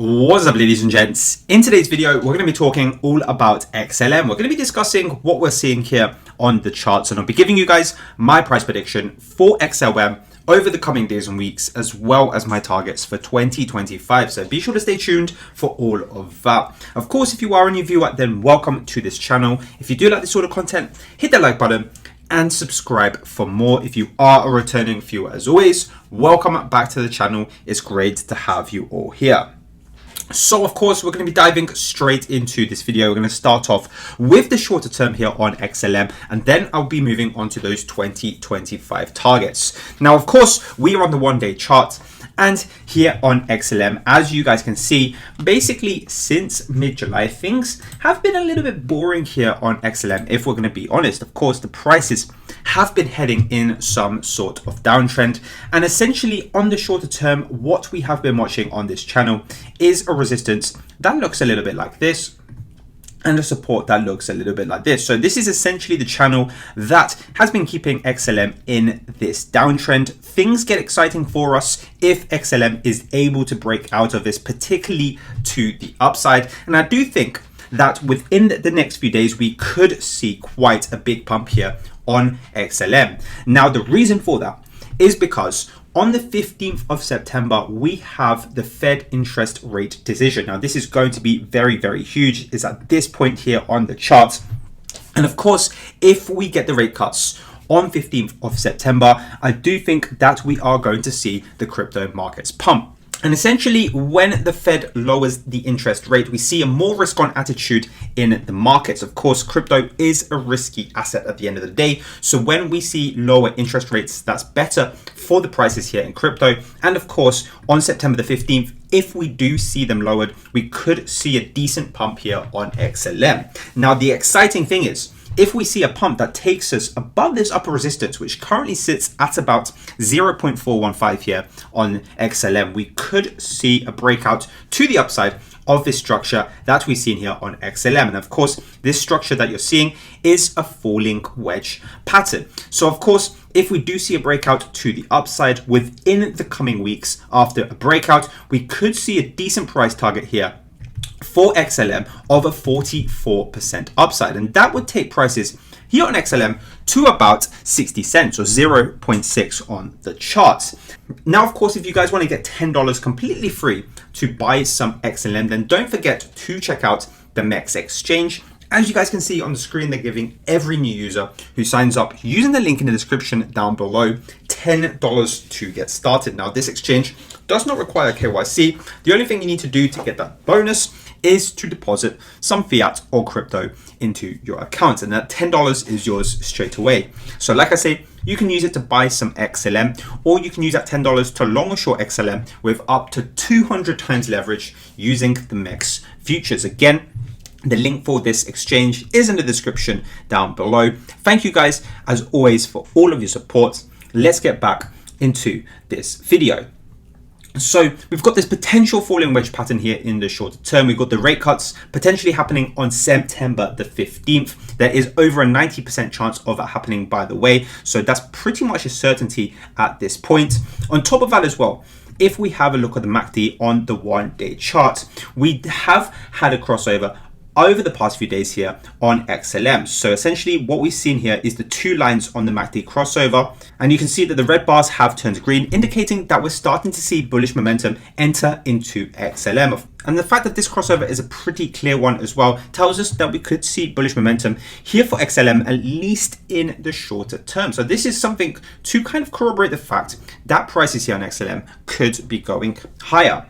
What's up, ladies and gents? In today's video, we're going to be talking all about XLM. We're going to be discussing what we're seeing here on the charts, and I'll be giving you guys my price prediction for XLM over the coming days and weeks, as well as my targets for 2025. So be sure to stay tuned for all of that. Of course, if you are a new viewer, then welcome to this channel. If you do like this sort of content, hit that like button and subscribe for more. If you are a returning viewer, as always, welcome back to the channel. It's great to have you all here. So of course, we're going to be diving straight into this video. We're going to start off with the shorter term here on XLM, and then I'll be moving on to those 2025 targets. Now, of course, we are on the one-day chart, and here on XLM, as you guys can see, basically since mid-July, things have been a little bit boring here on XLM, if we're going to be honest. Of course, the prices have been heading in some sort of downtrend, and essentially on the shorter term, what we have been watching on this channel is a resistance that looks a little bit like this, and a support that looks a little bit like this. So this is essentially the channel that has been keeping XLM in this downtrend. Things get exciting for us if XLM is able to break out of this, particularly to the upside. And I do think that within the next few days, we could see quite a big pump here on XLM. Now, the reason for that is because on the 15th of September, we have the Fed interest rate decision. Now, this is going to be very, very huge. It's at this point here on the chart. And of course, if we get the rate cuts on 15th of September, I do think that we are going to see the crypto markets pump. And essentially, when the Fed lowers the interest rate, we see a more risk-on attitude in the markets. Of course, crypto is a risky asset at the end of the day. So when we see lower interest rates, that's better for the prices here in crypto. And of course, on September the 15th, if we do see them lowered, we could see a decent pump here on XLM. Now, the exciting thing is, if we see a pump that takes us above this upper resistance, which currently sits at about 0.415 here on XLM, we could see a breakout to the upside of this structure that we've seen here on XLM. And of course, this structure that you're seeing is a falling wedge pattern. So of course, if we do see a breakout to the upside within the coming weeks after a breakout, we could see a decent price target here for XLM of a 44% upside, and that would take prices here on XLM to about 60 cents or 0.6 on the charts. Now, of course, if you guys want to get $10 completely free to buy some XLM, then don't forget to check out the MEX exchange. As you guys can see on the screen, they're giving every new user who signs up using the link in the description down below $10 to get started. Now, this exchange does not require KYC. The only thing you need to do to get that bonus is to deposit some fiat or crypto into your account, and that $10 is yours straight away. So like I say, you can use it to buy some XLM, or you can use that $10 to long or short XLM with up to 200 times leverage using the MEX futures. Again, the link for this exchange is in the description down below. Thank you guys, as always, for all of your support. Let's get back into this video. So we've got this potential falling wedge pattern here in the shorter term. We've got the rate cuts potentially happening on September the 15th. There is over a 90% chance of that happening, by the way. So that's pretty much a certainty at this point. On top of that as well, if we have a look at the MACD on the one-day chart, we have had a crossover over the past few days here on XLM. So essentially what we've seen here is the two lines on the MACD crossover, and you can see that the red bars have turned green, indicating that we're starting to see bullish momentum enter into XLM. And the fact that this crossover is a pretty clear one as well tells us that we could see bullish momentum here for XLM, at least in the shorter term. So this is something to kind of corroborate the fact that prices here on XLM could be going higher.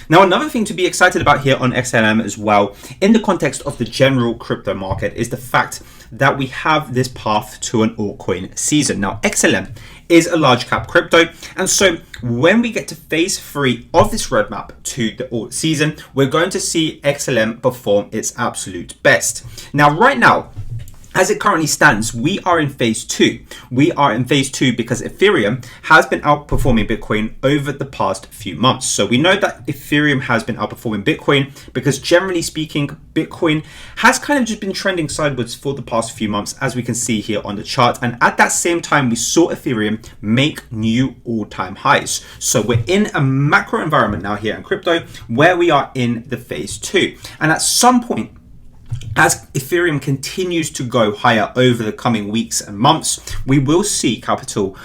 Now, another thing to be excited about here on XLM as well, in the context of the general crypto market, is the fact that we have this path to an altcoin season. Now, XLM is a large cap crypto, and so when we get to phase 3 of this roadmap to the alt season, we're going to see XLM perform its absolute best. Now, right now, as it currently stands, we are in phase two. We are in phase two because Ethereum has been outperforming Bitcoin over the past few months. So we know that Ethereum has been outperforming Bitcoin because generally speaking, Bitcoin has kind of just been trending sideways for the past few months, as we can see here on the chart. And at that same time, we saw Ethereum make new all-time highs. So we're in a macro environment now here in crypto where we are in the phase two. And at some point, as Ethereum continues to go higher over the coming weeks and months, we will see capital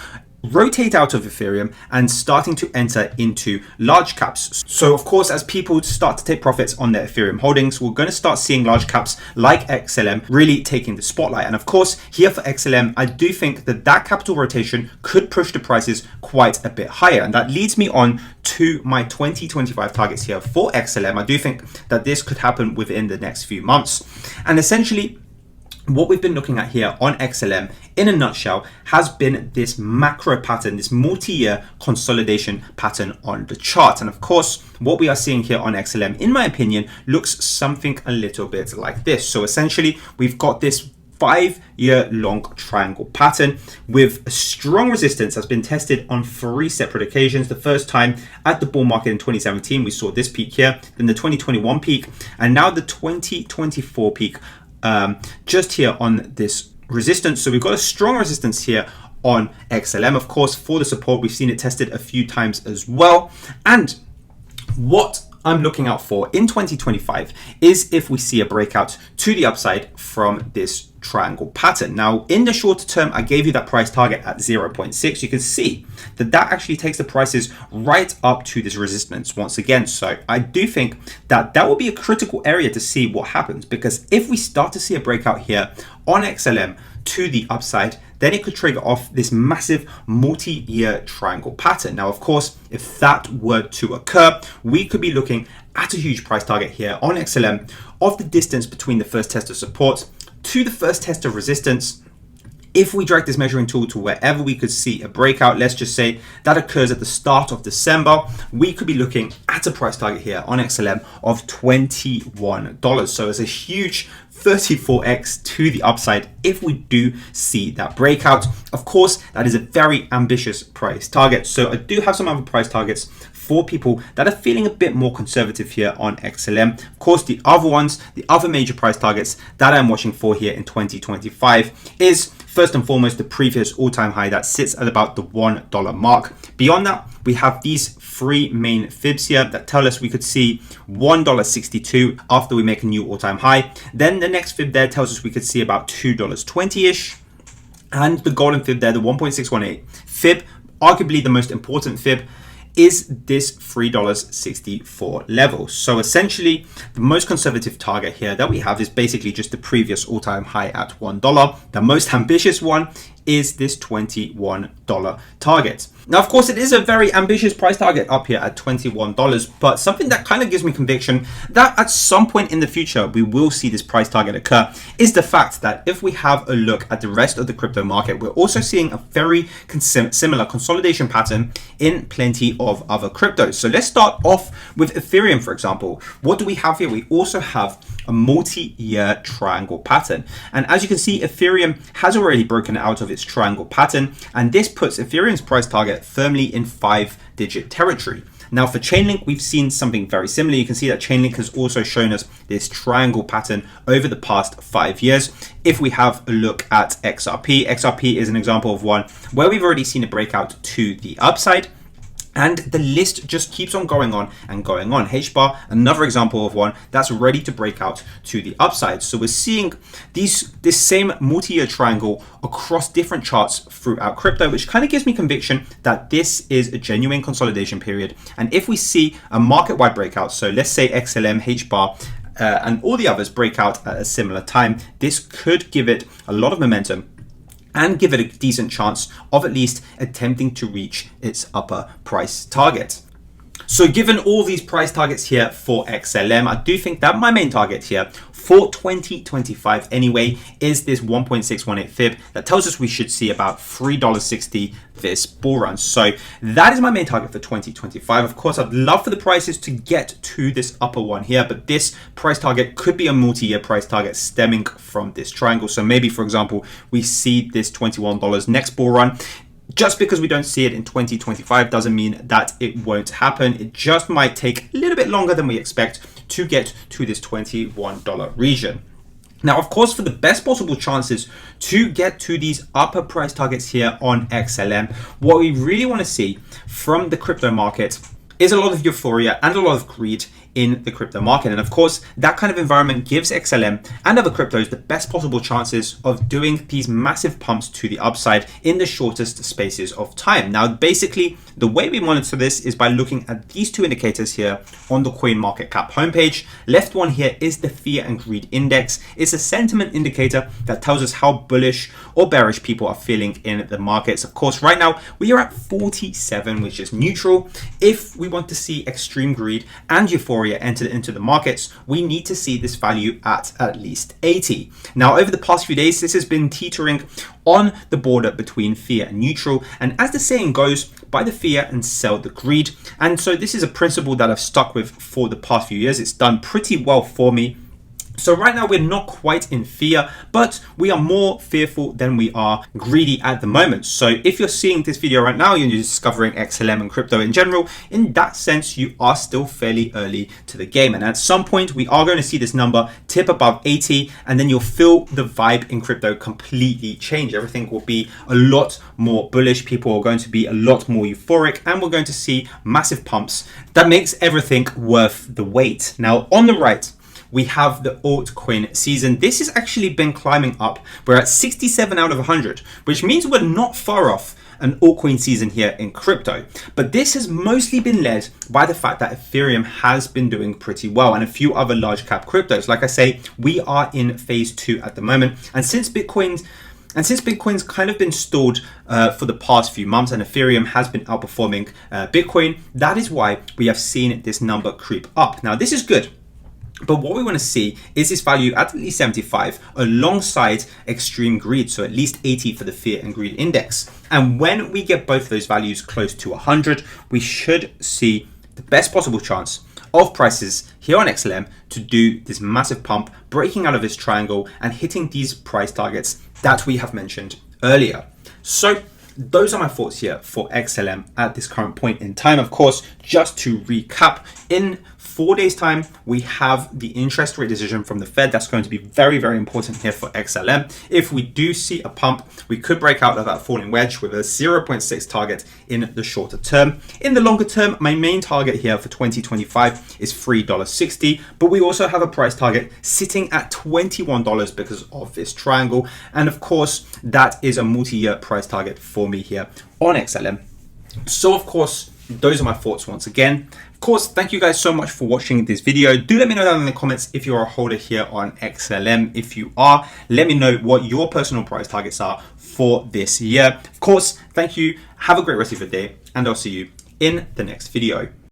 rotate out of Ethereum and starting to enter into large caps. So of course, as people start to take profits on their Ethereum holdings, we're going to start seeing large caps like XLM really taking the spotlight. And of course, here for XLM, I do think that capital rotation could push the prices quite a bit higher. And that leads me on to my 2025 targets here for XLM. I do think that this could happen within the next few months. And essentially, what we've been looking at here on XLM in a nutshell has been this macro pattern, this multi-year consolidation pattern on the chart. And of course, what we are seeing here on XLM, in my opinion, looks something a little bit like this. So essentially, we've got this 5-year long triangle pattern with a strong resistance that's been tested on 3 separate occasions. The first time at the bull market in 2017, we saw this peak here, then the 2021 peak, and now the 2024 peak just here on this resistance. So we've got a strong resistance here on XLM. Of course, for the support, we've seen it tested a few times as well. And what I'm looking out for in 2025 is if we see a breakout to the upside from this triangle pattern. Now, in the shorter term, I gave you that price target at 0.6. You can see that actually takes the prices right up to this resistance once again. So I do think that will be a critical area to see what happens, because if we start to see a breakout here on XLM to the upside, then it could trigger off this massive multi-year triangle pattern. Now, of course, if that were to occur, we could be looking at a huge price target here on XLM of the distance between the first test of support to the first test of resistance. If we drag this measuring tool to wherever we could see a breakout, let's just say that occurs at the start of December, we could be looking at a price target here on XLM of $21. So it's a huge 34x to the upside if we do see that breakout. Of course, that is a very ambitious price target. So I do have some other price targets for people that are feeling a bit more conservative here on XLM. Of course, the other major price targets that I'm watching for here in 2025 is first and foremost the previous all-time high that sits at about the $1 mark. Beyond that, we have these 3 main fibs here that tell us we could see $1.62 after we make a new all-time high. Then the next fib there tells us we could see about $2.20-ish. And the golden fib there, the 1.618 fib, arguably the most important fib, is this $3.64 level. So essentially, the most conservative target here that we have is basically just the previous all-time high at $1. The most ambitious one is this $21 target. Now, of course, it is a very ambitious price target up here at $21, but something that kind of gives me conviction that at some point in the future, we will see this price target occur is the fact that if we have a look at the rest of the crypto market, we're also seeing a very similar consolidation pattern in plenty of other cryptos. So let's start off with Ethereum, for example. What do we have here? We also have a multi-year triangle pattern. And as you can see, Ethereum has already broken out of its triangle pattern, and this puts Ethereum's price target firmly in 5-digit territory. Now for Chainlink, we've seen something very similar. You can see that Chainlink has also shown us this triangle pattern over the past 5 years. If we have a look at XRP is an example of one where we've already seen a breakout to the upside. And the list just keeps on going on and going on. HBAR, another example of one that's ready to break out to the upside. So we're seeing this same multi-year triangle across different charts throughout crypto, which kind of gives me conviction that this is a genuine consolidation period. And if we see a market-wide breakout, so let's say XLM, HBAR, and all the others break out at a similar time, this could give it a lot of momentum and give it a decent chance of at least attempting to reach its upper price target. So given all these price targets here for XLM, I do think that my main target here for 2025 anyway is this 1.618 fib that tells us we should see about $3.60 this bull run. So that is my main target for 2025. Of course, I'd love for the prices to get to this upper one here, but this price target could be a multi-year price target stemming from this triangle. So maybe, for example, we see this $21 next bull run. Just because we don't see it in 2025 doesn't mean that it won't happen. It just might take a little bit longer than we expect to get to this $21 region. Now, of course, for the best possible chances to get to these upper price targets here on XLM, what we really want to see from the crypto market is a lot of euphoria and a lot of greed in the crypto market. And of course, that kind of environment gives XLM and other cryptos the best possible chances of doing these massive pumps to the upside in the shortest spaces of time. Now, basically, the way we monitor this is by looking at these two indicators here on the CoinMarketCap homepage. Left one here is the Fear and Greed Index. It's a sentiment indicator that tells us how bullish or bearish people are feeling in the markets. Of course, right now we are at 47, which is neutral. If we want to see extreme greed and euphoria entered into the markets, we need to see this value at least 80. Now, over the past few days, this has been teetering on the border between fear and neutral. And as the saying goes, buy the fear and sell the greed. And so this is a principle that I've stuck with for the past few years. It's done pretty well for me. So right now we're not quite in fear, but we are more fearful than we are greedy at the moment. So if you're seeing this video right now and you're discovering XLM and crypto in general, in that sense, you are still fairly early to the game. And at some point we are going to see this number tip above 80, and then you'll feel the vibe in crypto completely change. Everything will be a lot more bullish. People are going to be a lot more euphoric, and we're going to see massive pumps that makes everything worth the wait. Now on the right, we have the altcoin season. This has actually been climbing up. We're at 67 out of 100, which means we're not far off an altcoin season here in crypto. But this has mostly been led by the fact that Ethereum has been doing pretty well and a few other large cap cryptos. Like I say, we are in phase 2 at the moment. And since Bitcoin's kind of been stalled for the past few months and Ethereum has been outperforming Bitcoin, that is why we have seen this number creep up. Now, this is good. But what we want to see is this value at least 75 alongside extreme greed, so at least 80 for the Fear and Greed Index. And when we get both of those values close to 100, we should see the best possible chance of prices here on XLM to do this massive pump, breaking out of this triangle and hitting these price targets that we have mentioned earlier. So those are my thoughts here for XLM at this current point in time. Of course, just to recap, in 4 days time, we have the interest rate decision from the Fed. That's going to be very, very important here for XLM. If we do see a pump, we could break out of that falling wedge with a 0.6 target in the shorter term. In the longer term, my main target here for 2025 is $3.60, but we also have a price target sitting at $21 because of this triangle. And of course, that is a multi-year price target for me here on XLM. So of course, those are my thoughts once again. Of course, thank you guys so much for watching this video. Do let me know down in the comments if you're a holder here on XLM. If you are, let me know what your personal price targets are for this year. Of course, thank you. Have a great rest of your day, and I'll see you in the next video.